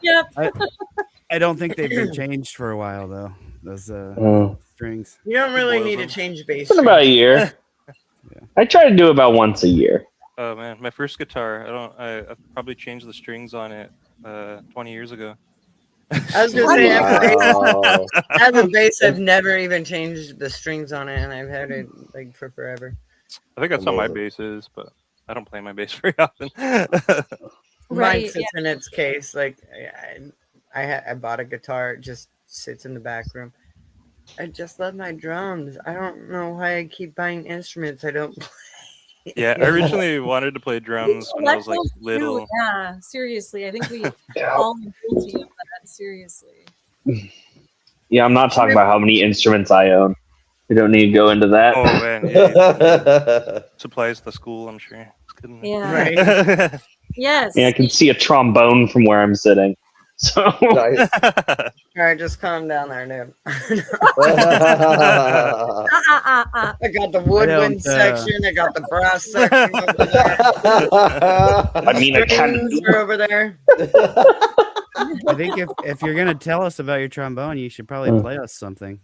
Yep. I don't think they've been changed for a while, though. Those strings. You don't really Boil need to them. change bass. It's been about a year. I try to do about once a year. Oh man, my first guitar. I probably changed the strings on it 20 years ago. I was gonna say, Wow. I have a bass. I've never even changed the strings on it, and I've had it like for forever. I think that's how my Amazing. bass is, but I don't play my bass very often. Mine Right, sits in its case. Like I bought a guitar. It just sits in the back room. I just love my drums. I don't know why I keep buying instruments I don't play. Yeah, I originally wanted to play drums when I was like Let those do, little. Yeah, seriously. I think we all are guilty of that. Seriously. Yeah, I'm not talking about how many instruments I own. We don't need to go into that. Oh man, yeah, supplies the school, I'm sure. Just kidding. Yeah. Right. Yes. Yeah, I can see a trombone from where I'm sitting. So Nice. All right, just calm down there, dude. I got the woodwind section. I got the brass section over there. I mean, I can. Strings are over there. I think if you're gonna tell us about your trombone, you should probably play us something.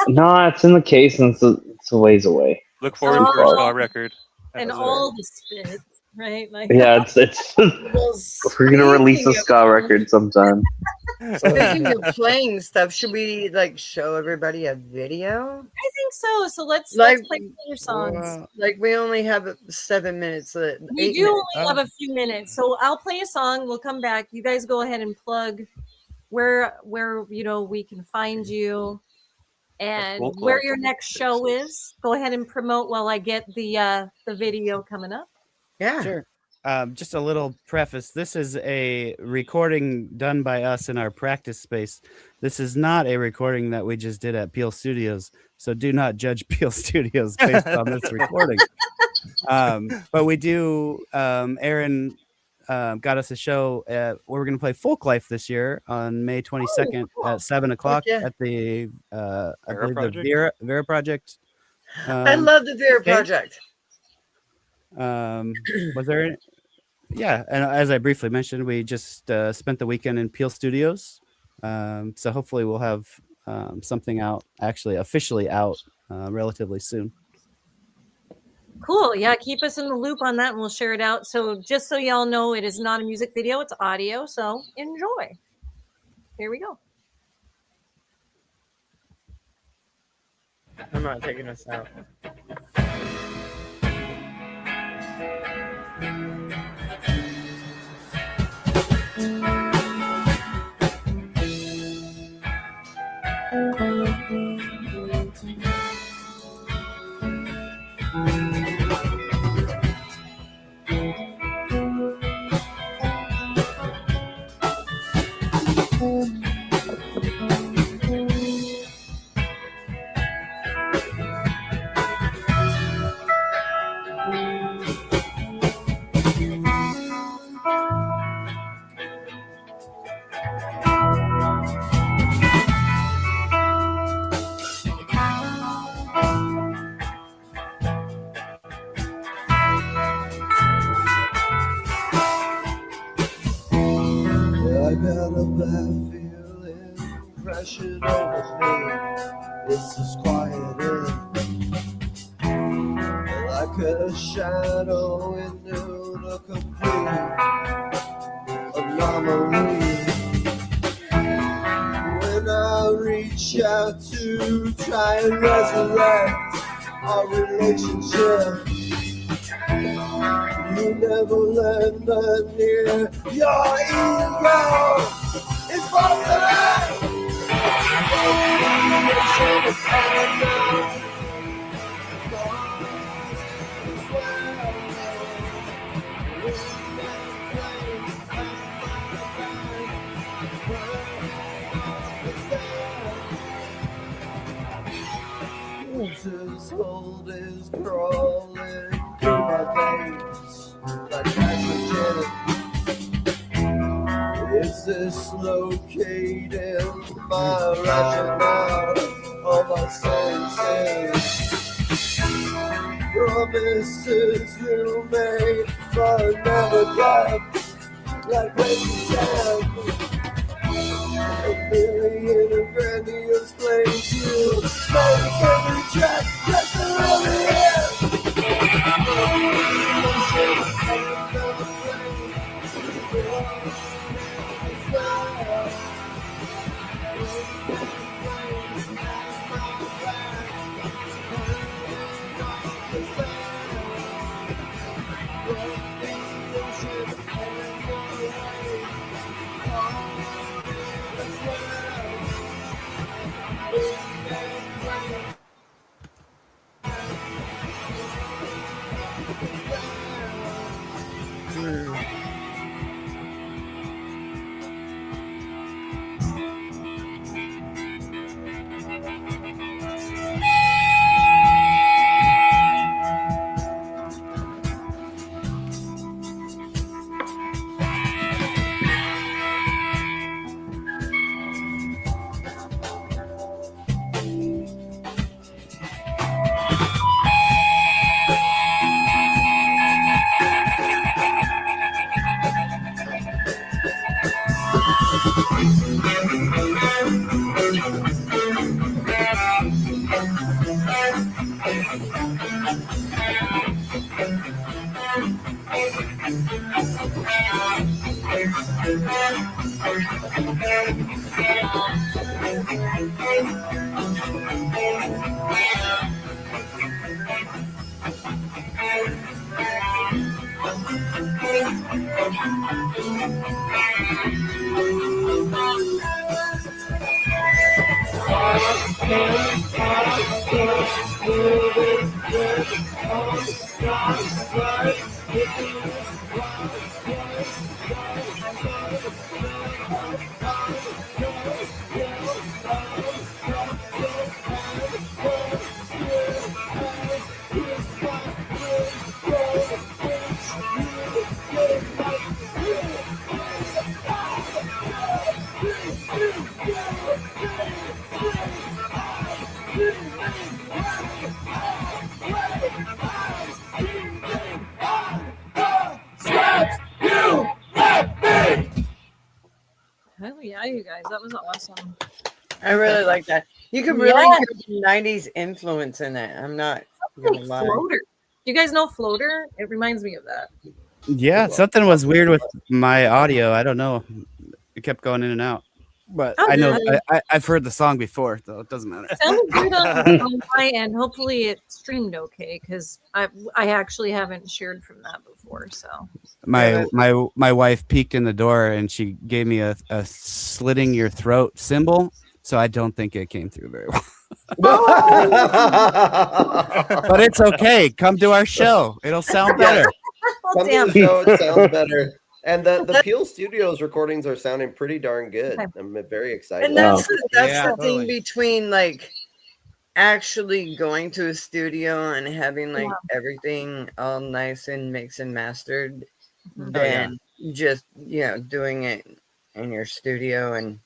No, it's in the case and it's a ways away. Look forward to our ska record. And all the spits, right? Like Yeah, it's Well, we're gonna release a speaking ska record sometime. Speaking of playing stuff, should we like show everybody a video? I think so. So let's Like, play some of your songs. Like we only have 7 minutes. We 8 do minutes. only have a few minutes, so I'll play a song. We'll come back. You guys go ahead and plug where we can find you and Cool, cool. where your next show is. Go ahead and promote while I get the video coming up. Yeah. Sure. Just a little preface. This is a recording done by us in our practice space. This is not a recording that we just did at Peel Studios. So do not judge Peel Studios based on this recording. But we do. Aaron got us a show. We're going to play Folk Life this year on May 22nd at 7:00 yeah. at the I Vera believe Project? the Vera Project. I love the Vera okay. Project. Was there? Yeah, and as I briefly mentioned, we just spent the weekend in Peel Studios, so hopefully we'll have something out, actually officially out, relatively soon. Cool. Yeah, keep us in the loop on that and we'll share it out. So just so y'all know, it is not a music video, it's audio. So enjoy. Here we go. I'm not taking us out. I got a bad feeling crashing over me. It's just quieted like a shadow into the complete anomaly. When I reach out to try and resurrect our relationship, you never lend a near. Your ego is falling. Winter's cold is crawling through my veins like nitrogen. Is this locating my rationale of my senses? Promises you made but never kept, like when you said a million grandiose claims you make every track just a little bit. Hell yeah, you guys. That was awesome. I really like that. You could really hear the 90s influence in it. I'm not gonna Like lie. Floater. Do you guys know Floater? It reminds me of that. Yeah, something was weird with my audio. I don't know. It kept going in and out. But Oh, I know good. I've heard the song before, so it doesn't matter. Sounded good on my end. Hopefully it streamed okay because I actually haven't shared from that before. So My wife peeked in the door and she gave me a slitting your throat symbol. So I don't think it came through very well. But it's okay. Come to our show. It'll sound better. Come to the show, it sounds better. And the Peel Studios recordings are sounding pretty darn good. Okay. I'm very excited. And that's Yeah, the totally. thing between like actually going to a studio and having like everything all nice and mixed and mastered than just doing it in your studio and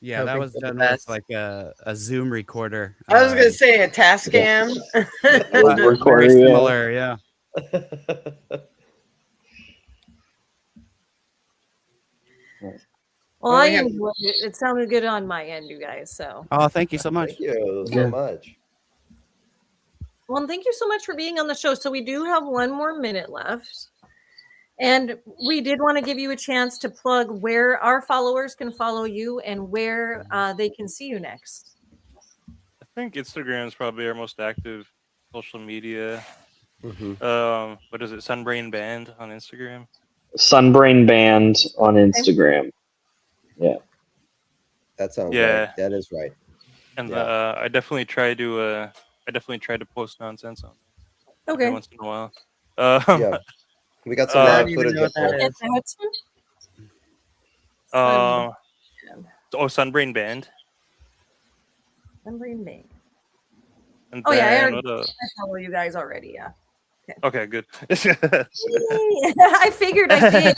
Yeah, that hoping was for the done with best. like a Zoom recorder. I was gonna say a Tascam. Very similar, yeah. well, I enjoyed it. It sounded good on my end, you guys. So Oh, thank you so much. Thank you so much. well, and thank you so much for being on the show. So we do have one more minute left. And we did want to give you a chance to plug where our followers can follow you and where they can see you next. I think Instagram is probably our most active social media. Mm-hmm. What is it? Sunbrain Band on Instagram. Sunbrain Band on Instagram. Yeah, that sounds Yeah. right. That is right. And I definitely try to post nonsense on there Okay. every once in a while. Yeah, we got some live footage up there. Sunbrain Band. Sunbrain Band. And oh yeah, then, I follow you guys already. Yeah. Okay, good. I figured I did.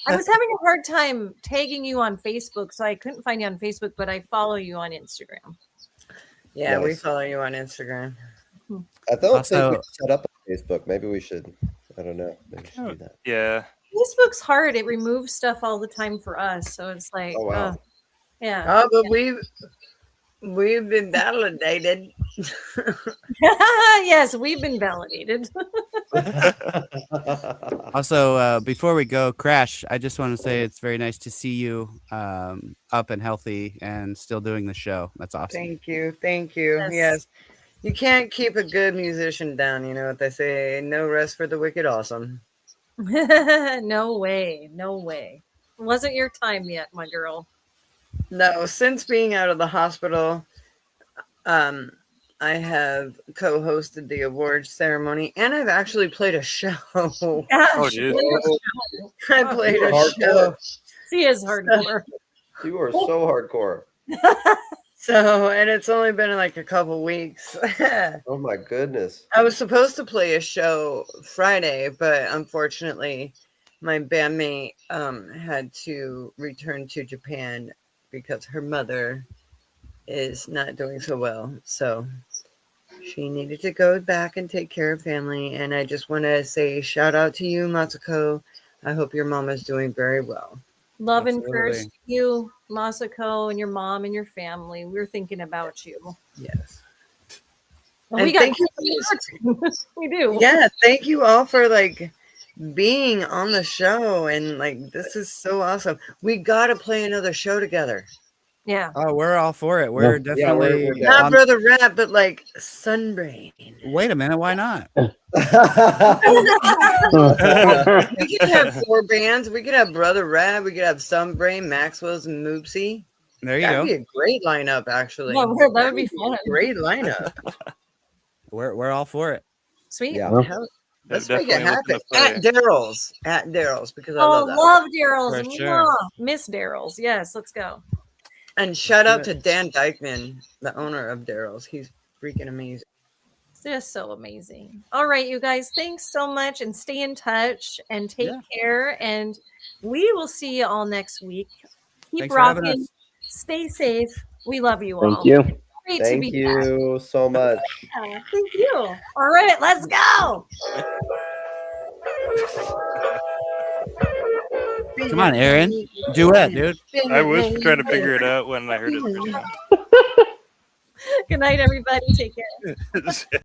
I was having a hard time tagging you on Facebook, so I couldn't find you on Facebook, but I follow you on Instagram. Yeah, Nice. we follow you on Instagram. I thought Also- we set up on Facebook. Maybe we should. I don't know. Maybe we should do that. Yeah. Facebook's hard. It removes stuff all the time for us, so it's like, Oh wow. yeah. Oh, but we've been validated. Yes, we've been validated. Also, before we go, Crash, I just want to say it's very nice to see you up and healthy and still doing the show. That's awesome. Thank you. Thank you. Yes. Yes. You can't keep a good musician down. You know what they say, no rest for the wicked awesome. No way. No way. It wasn't your time yet, my girl. No, since being out of the hospital, I have co-hosted the awards ceremony and I've actually played a show. Gosh, dude. I played You're a hardcore. show. she is hardcore. You are so hardcore. So, and it's only been like a couple weeks. Oh my goodness. I was supposed to play a show Friday, but unfortunately, my bandmate had to return to Japan because her mother is not doing so well. So she needed to go back and take care of family. And I just want to say shout out to you, Matsuko. I hope your mom is doing very well. Love and Absolutely. prayers to you, Masako, and your mom and your family. We're thinking about you. Yes. And And we got thank you. we do. Yeah, thank you all for like being on the show, and like this is so awesome. We got to play another show together. Yeah. Oh, we're all for it. We're Yeah, definitely we're down. Not on- Brother Rat, but like Sunbrain. Wait a minute, why not? We could have 4 bands. We could have Brother Rat. We could have Sunbrain, Maxwell's, and Moopsy. There you That'd go. be a great lineup, actually. Yeah, that would That'd be fun. a great lineup. We're all for it. Sweet. Yeah. Hell, let's make it Definitely happen. looking At to Daryl's. At Daryl's, because I Oh, love that. love Daryl's. For sure. Mwah. Miss Daryl's. Yes, let's go. And shout out to Dan Dykeman, the owner of Daryl's. He's freaking amazing. It's just so amazing. All right, you guys, thanks so much, and stay in touch and take care. And we will see you all next week. Keep Thanks for having rocking. us. Stay safe. We love you all. Thank you. Great to Thank be back. you so much. Yeah, thank you. All right, let's go. Come on, Aaron. Duet, dude. I was trying to figure it out when I heard it. Good night, everybody. Take care.